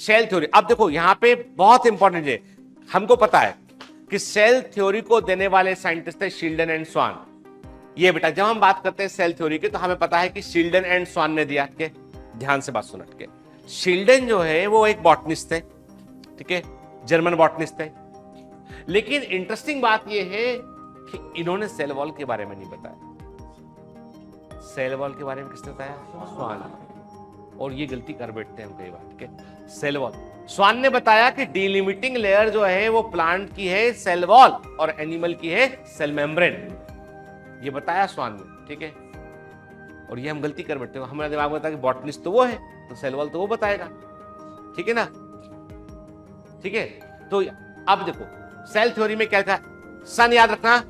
Cell theory. अब देखो यहां पे बहुत इंपॉर्टेंट है, हमको पता है कि सेल थ्योरी को देने वाले साइंटिस्ट थे शील्डन एंड स्वान। ये बेटा जब हम बात करते हैं सेल थ्योरी की तो हमें पता है कि शील्डन एंड स्वान ने दिया के, ध्यान से बात सुन के। शील्डन जो है वो एक बॉटनिस्ट थे, ठीक है, जर्मन बॉटनिस्ट थे, लेकिन इंटरेस्टिंग बात ये है कि इन्होंने सेल वॉल के बारे में नहीं बताया। सेल वॉल के बारे में किसने बताया? स्वान। और ये गलती कर बैठते हैं हम कई बार, ठीक है। सेल वॉल, स्वान ने बताया कि डिलिमिटिंग लेयर जो है वो प्लांट की है सेल वॉल और एनिमल की है सेल मेम्ब्रेन, ये बताया स्वान ने, ठीक है। और ये हम गलती कर बैठते हैं, हमारे दिमाग में बताया कि बॉटनिस्ट तो वो है तो सेल वॉल तो वो बताएगा, ठीक है ना, ठीक है। तो अब देखो सेल थ्योरी में क्या था, सन याद रखना,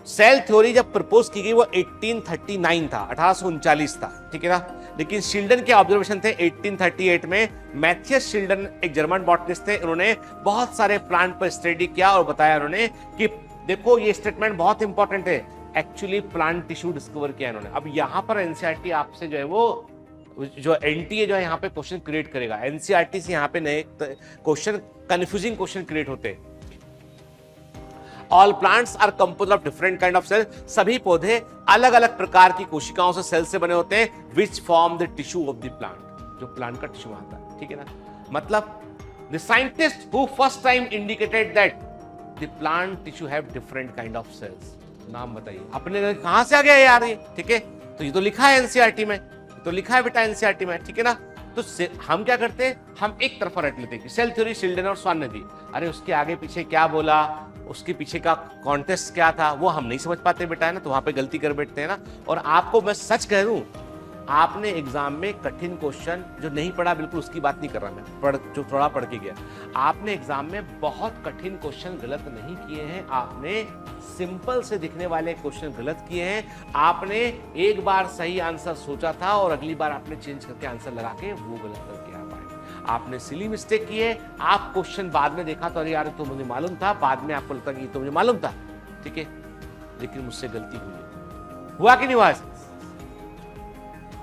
सेल थ्योरी जब प्रपोज की गई वो 1839 था, 1839 था, ठीक है ना। लेकिन शील्डन के ऑब्जर्वेशन थे 1838 में। मैथियस शील्डन एक जर्मन बॉटनिस्ट थे, उन्होंने बहुत सारे प्लांट पर स्टडी किया और बताया उन्होंने कि देखो ये स्टेटमेंट बहुत इंपॉर्टेंट है, एक्चुअली प्लांट टिश्यू डिस्कवर किया इन्होंने। अब यहां पर एनसीईआरटी आपसे जो है वो जो एनटीए जो है यहाँ पे क्वेश्चन क्रिएट करेगा, एनसीईआरटी से यहाँ पे नए क्वेश्चन, कंफ्यूजिंग क्वेश्चन क्रिएट होते हैं। All plants are compose of different kind of cell, सभी पौधे अलग अलग प्रकार की कोशिकाओं से सेल से बने होते हैं, which form the tissue of the plant, जो प्लांट का टिश्यू आता है, ठीक है ना। मतलब the scientist who first time indicated that the plant tissue have different kind of cells, नाम बताइए अपने कहां से आ गया यार ये, ठीक है। तो ये तो लिखा है एनसीईआरटी में, तो लिखा है बेटा एनसीईआरटी में, ठीक है ना। तो हम क्या करते हैं, हम एक तरफा रट लेते हैं कि सेल थ्योरी शील्डन और स्वान ने दी, अरे उसके आगे पीछे क्या बोला, उसके पीछे का कॉन्टेक्स्ट क्या था वो हम नहीं समझ पाते बेटा, है ना, तो वहां पे गलती कर बैठते हैं ना। और आपको मैं सच कह दूं, आपने एग्जाम में कठिन क्वेश्चन जो नहीं पढ़ा, बिल्कुल उसकी बात नहीं कर रहा मैं, जो थोड़ा पढ़ के गया, आपने एग्जाम में बहुत कठिन क्वेश्चन गलत नहीं किए हैं, आपने सिंपल से दिखने वाले क्वेश्चन गलत किए हैं। आपने एक बार सही आंसर सोचा था और अगली बार आपने चेंज करके आंसर लगा के वो गलत करके आ पाए, आपने सिली मिस्टेक की है। आप क्वेश्चन बाद में देखा तो अरे यार तो मुझे मालूम था, बाद में आपको लगता कि तो मुझे मालूम था, ठीक है, लेकिन मुझसे गलती हुई। हुआ कि नहीं हुआ?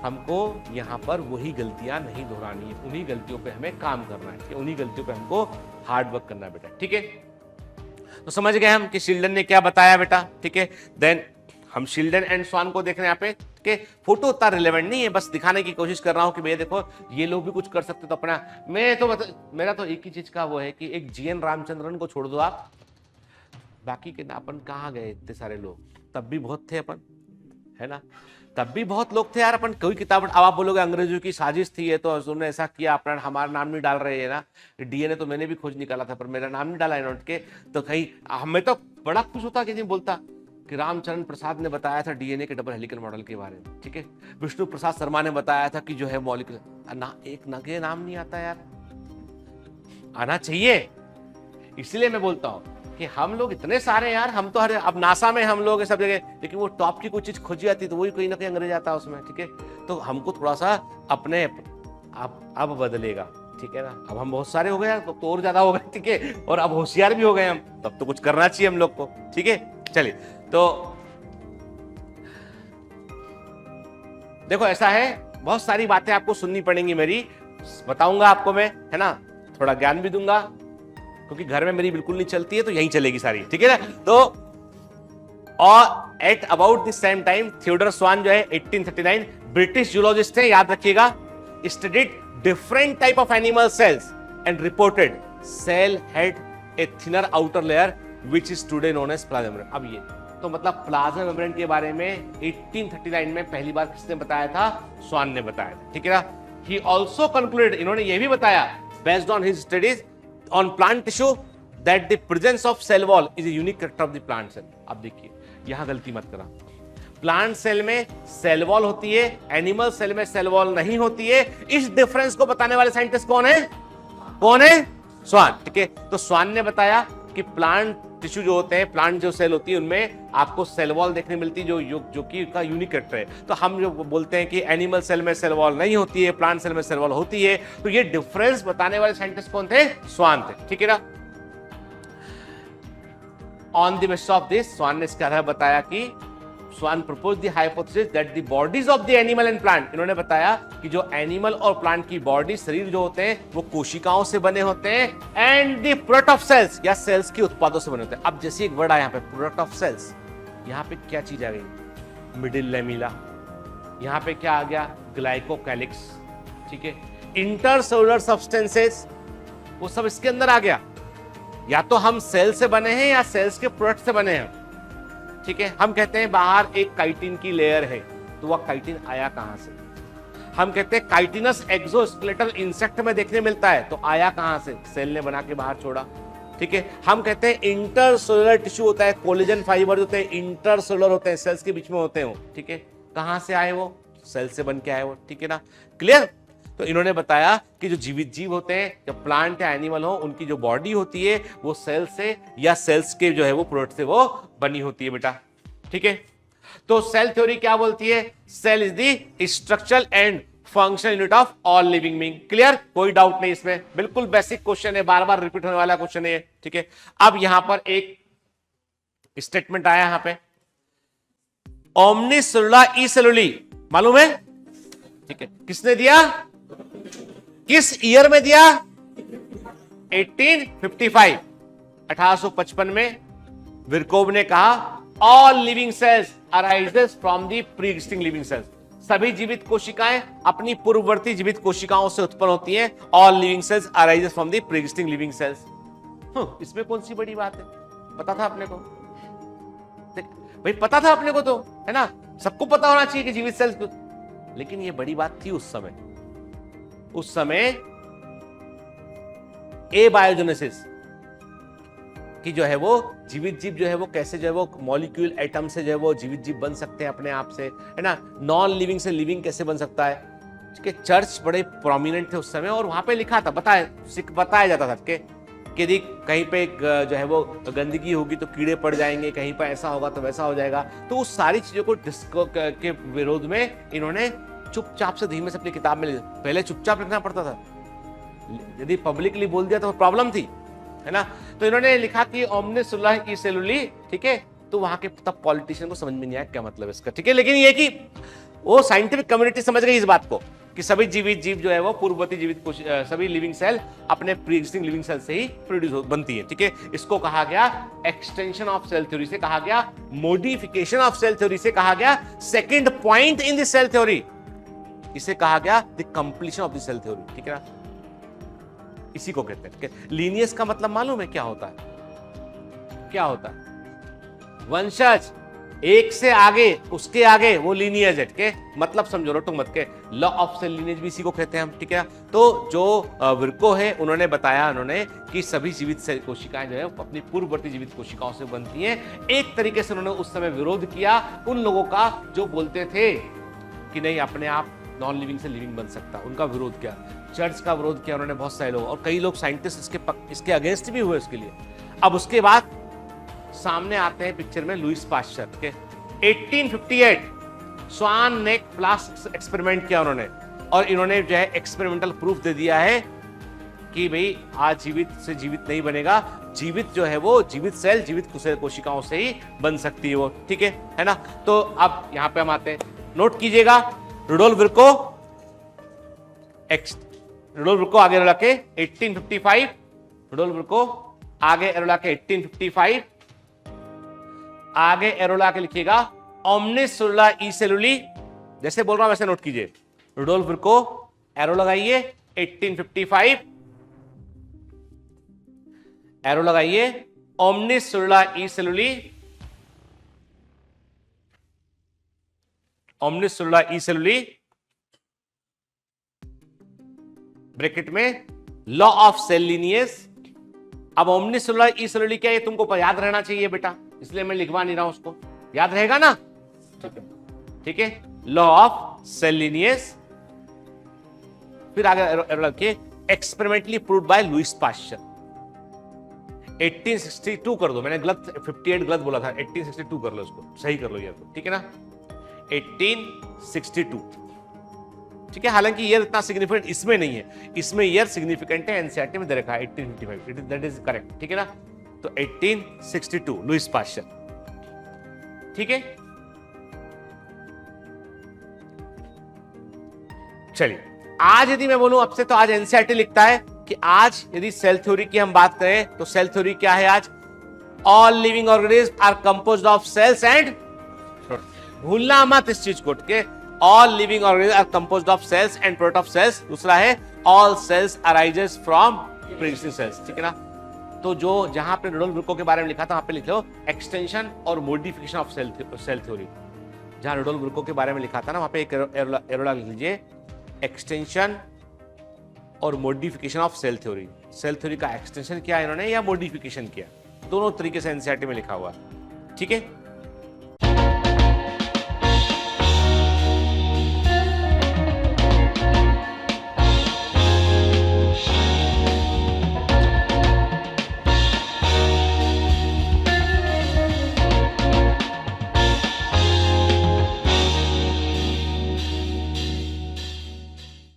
हमको यहाँ पर वही गलतियां नहीं दोहरानी है, उन्हीं गलतियों पे हमें काम करना है, उन्हीं गलतियों पे हमको हार्ड वर्क करना है बेटा, ठीक है। तो समझ गए हम कि शील्डन ने क्या बताया बेटा, ठीक है। देन हम शील्डन एंड स्वान को देख रहे हैं यहाँ पे, ठीक है। फोटो उतना रिलेवेंट नहीं है, बस दिखाने की कोशिश कर रहा हूं कि भैया देखो ये लोग भी कुछ कर सकते तो अपना, मेरा तो एक ही चीज का वो है कि एक जीएन रामचंद्रन को छोड़ दो आप, बाकी के अपन कहाँ गए, इतने सारे लोग, तब भी बहुत थे अपन, है ना, तब भी बहुत लोग थे यार अपन। कोई किताब, अब आप बोलोगे अंग्रेजों की साजिश थी ये, तो उन्होंने ऐसा किया, अपना हमारा नाम नहीं डाल रहे है ना, डीएनए तो मैंने भी खोज निकाला था पर मेरा नाम नहीं डाला इन्होंने के, तो कहीं हमें तो बड़ा खुश होता कि नहीं बोलता कि रामचरण प्रसाद ने बताया था डीएनए के डबल हेलिकल मॉडल के बारे में, ठीक है। विष्णु प्रसाद शर्मा ने बताया था कि जो है मॉलिक्यूलर ना, एक नगे नाम नहीं आता यार, आना चाहिए। इसलिए मैं बोलता हूं कि हम लोग इतने सारे यार, हम तो हर अब नासा में हम लोग सब जगह, लेकिन वो टॉप की कोई चीज खोजी जाती तो वही कहीं ना कहीं अंग्रेज आता है उसमें, ठीक है। तो हमको थोड़ा सा अपने अब बदलेगा, ठीक है ना। अब हम बहुत सारे हो गए यार, तो और ज्यादा हो गए, ठीक है, और अब होशियार भी हो गए हम, तब तो कुछ करना चाहिए हम लोग को, ठीक है। चलिए, तो देखो ऐसा है, बहुत सारी बातें आपको सुननी पड़ेंगी मेरी, बताऊंगा आपको मैं, है ना, थोड़ा ज्ञान भी दूंगा, क्योंकि घर में मेरी बिल्कुल नहीं चलती है तो यहीं चलेगी सारी, ठीक है ना। तो और at about this same time Theodor Schwann जो है 1839 ब्रिटिश जूलॉजिस्ट थे, याद रखिएगा, studied different type of animal cells and reported cell had a thinner outer layer which is today known as plasma membrane. अब ये तो मतलब प्लाज्मा मेम्ब्रेन के बारे में 1839 में पहली बार किसने बताया था? स्वान ने बताया था, ठीक है ना। ही ऑल्सो कंक्लूडेड, इन्होंने ये भी बताया based on his studies on plant tissue that the presence of cell wall is a unique character of the plant cell। अब देखिए यहां गलती मत करा, प्लांट सेल में सेल वॉल होती है, एनिमल सेल में सेल वॉल नहीं होती है। इस डिफरेंस को बताने वाले साइंटिस्ट कौन है? कौन है? स्वान, ठीक है। तो स्वान ने बताया कि प्लांट टिश्यू जो होते हैं, प्लांट जो सेल होती है, उनमें आपको सेल वॉल देखने मिलती है जो कि का यूनिक कैरेक्टर है। तो हम जो बोलते हैं कि एनिमल सेल में सेल वॉल नहीं होती है, प्लांट सेल में सेल वॉल होती है, तो ये डिफरेंस बताने वाले साइंटिस्ट कौन थे? स्वान थे, ठीक है ना। On the basis of this Schwann ने इसका बताया कि Schwann propose the hypothesis that the bodies of the animal and plant, इन्होंने बताया कि जो एनिमल और प्लांट की बॉडी, शरीर जो होते हैं वो कोशिकाओं से बने होते हैं, and the product of cells या सेल्स के उत्पादों से बने होते हैं। अब जैसे एक वर्ड आया यहाँ पे प्रोडक्ट ऑफ सेल्स, यहाँ पे क्या चीज आ गई, मिडिल लेमिला, यहाँ पे क्या आ गया, ग्लाइकोकैलिक्स, ठीक है, इंटरसेलुलर सब्सटेंसेस, वो सब इसके अंदर आ गया। या तो हम सेल से बने हैं या सेल्स के प्रोडक्ट से बने हैं, ठीक है। हम कहते हैं बाहर एक काइटिन की लेयर है, तो वह काइटिन आया कहां से। हम कहते हैं काइटिनस एक्सोस्केलेटल इंसेक्ट में देखने मिलता है, तो आया कहां से, सेल ने बना के बाहर छोड़ा, ठीक है। हम कहते हैं इंटरसेलुलर टिश्यू होता है, कोलेजन फाइबर होते हैं, इंटरसेलुलर होते हैं, सेल्स के बीच में होते हैं, ठीक है। कहां से आए वो, सेल से बन के आए वो, ठीक है ना, क्लियर। तो इन्होंने बताया कि जो जीवित जीव होते हैं, जब प्लांट या एनिमल हो, उनकी जो बॉडी होती है वो सेल से या सेल्स के जो है वो प्रोडक्ट से वो बनी होती है बेटा, ठीक है। तो सेल थ्योरी क्या बोलती है, cell is the structural and functional unit of all living being, clear, कोई डाउट नहीं इसमें, बिल्कुल बेसिक क्वेश्चन है, बार बार रिपीट होने वाला क्वेश्चन है, ठीक है। अब यहां पर एक स्टेटमेंट आया यहां पे, ओमनीसेलुला ई सेलुली, मालूम है, ठीक है, किसने दिया, किस ईयर में दिया, 1855, 1855 में विर्कोव ने कहा all living cells arises from the pre existing living cells, सभी जीवित कोशिकाएं अपनी पूर्ववर्ती जीवित कोशिकाओं से उत्पन्न होती हैं, all living cells arises from the pre existing living cells. इसमें कौन सी बड़ी बात है, पता था अपने को, भाई पता था अपने को, तो है ना, सबको पता होना चाहिए कि जीवित सेल्स, लेकिन ये बड़ी बात थी उस समय। उस समय एबायोजेनेसिस कि जो है वो जीवित जीव जो है वो कैसे जो है वो मॉलिक्यूल एटम से जो है वो जीवित जीव बन सकते हैं अपने आप से, है ना, नॉन लिविंग से लिविंग कैसे बन सकता है, ठीक है। चर्च बड़े प्रोमिनेंट थे उस समय, और वहां पे लिखा था, बताया जाता था कि यदि कहीं पे जो है वो गंदगी होगी तो कीड़े पड़ जाएंगे, कहीं पर ऐसा होगा तो वैसा हो जाएगा। तो उस सारी चीजों को के विरोध में इन्होंने चुपचाप से धीमे से अपनी किताब में, पहले चुपचाप लिखना पड़ता था, यदि पब्लिकली बोल दिया तो प्रॉब्लम थी, है ना। तो इन्होंने लिखा कि ओमनीसेलुला ई सेलुली, ठीक है। तो वहां के तब पॉलिटिशियन को समझ में नहीं आया क्या मतलब इसका, ठीक है। लेकिन ये कि वो साइंटिफिक कम्युनिटी समझ गई इस बात को कि सभी जीवित जीव जो है वो पूर्ववर्ती जीवित सभी लिविंग सेल अपने प्री एग्जिस्टिंग लिविंग सेल से ही प्रोड्यूस बनती है, ठीक है। इसको कहा गया एक्सटेंशन ऑफ सेल थ्योरी से कहा गया, मोडिफिकेशन ऑफ सेल थ्योरी से कहा गया, second point in the cell theory इसे कहा गया the completion of the cell theory, ठीक है ना, इसी को कहते हैं, ठीक है। लीनियस का मतलब मालूम है क्या होता है, क्या होता है, वंशज, एक से आगे उसके आगे वो लीनियज है, ठीक है, मतलब समझो, रोटो मत के, लॉ ऑफ सेल लीनियज भी इसी को कहते हैं हम, ठीक है। तो जो विर्को है उन्होंने बताया उन्होंने कि सभी जीवित सेल कोशिकाएं जो है अपनी पूर्ववर्ती जीवित कोशिकाओं से बनती हैं। एक तरीके से उन्होंने उस समय विरोध किया उन लोगों का जो बोलते थे कि नहीं अपने आप नॉन लिविंग से लिविंग बन सकता, उनका विरोध किया, चर्च का विरोध किया उन्होंने, बहुत सारे लोग, और कई लोग साइंटिस्ट इसके अगेंस्ट भी हुए उसके लिए। अब उसके बाद सामने आते हैं पिक्चर में लुईस पाश्चर के 1858 स्वान नेक फ्लास्क एक्सपेरिमेंट किया उन्होंने, और इन्होंने जो है एक्सपेरिमेंटल प्रूफ दे दिया है कि भाई आज जीवित से जीवित नहीं बनेगा, जीवित जो है वो जीवित सेल जीवित कोशिकाओं से ही बन सकती है वो, ठीक है ना। तो अब यहां पे हम आते हैं, नोट कीजिएगा, रुडोल्फ विर्को आगे एरो के 1855, रुडोल्फ विर्को आगे एरो के 1855, आगे एरोला के लिखिएगा ओमनीसेलुला ई सेलुली, जैसे बोल रहा हूं वैसे नोट कीजिए, रुडोल्फ विर्को एरो लगाइए 1855, एरो लगाइए ओमनीसेलुला ई सेलुली, ओमनीसेलुला ई सेलुली ब्रैकेट में लॉ ऑफ सेल लीनियज। अब ओमनीसेलुला ई सेलुली क्या है तुमको याद रहना चाहिए बेटा, इसलिए मैं लिखवा नहीं रहा हूं, उसको याद रहेगा ना, ठीक है, लॉ ऑफ सेल लीनियज। फिर आगे experimentally proved by Louis Pasteur, 1862 कर दो, मैंने गलत 58 गलत बोला था, 1862 कर लो, उसको सही कर लो यार, ठीक है ना, 1862, ठीक है। हालांकि ईयर इतना सिग्निफिकेंट इसमें नहीं है, इसमें ईयर सिग्निफिकेंट है, एनसीईआरटी में दे रखा है 1855, दैट इज करेक्ट, ठीक है ना। तो 1862 लुईस पाश्चर, ठीक है। चलिए, आज यदि मैं बोलूं आपसे, तो आज एनसीईआरटी लिखता है कि आज यदि सेल थ्योरी की हम बात करें तो सेल थ्योरी क्या है आज? All living organism are composed of cells and, भूलना मत इस चीज को के, all living organism are composed of cells and product of cells. दूसरा है all cells arises from pre-existing cells, ठीक है ना? तो जो जहां पे नोडल वृक्कों के बारे में लिखा था वहां पे लिख लो एक्सटेंशन और मॉडिफिकेशन ऑफ सेल थ्योरी। जहां नोडल वृक्कों के बारे में लिखा था ना, वहां पे एक एरोला लिख लीजिए, एक्सटेंशन और modification of cell theory. Cell theory का एक्सटेंशन किया इन्होंने या मॉडिफिकेशन किया, दोनों तरीके से एनसीईआरटी में लिखा हुआ है, ठीक है?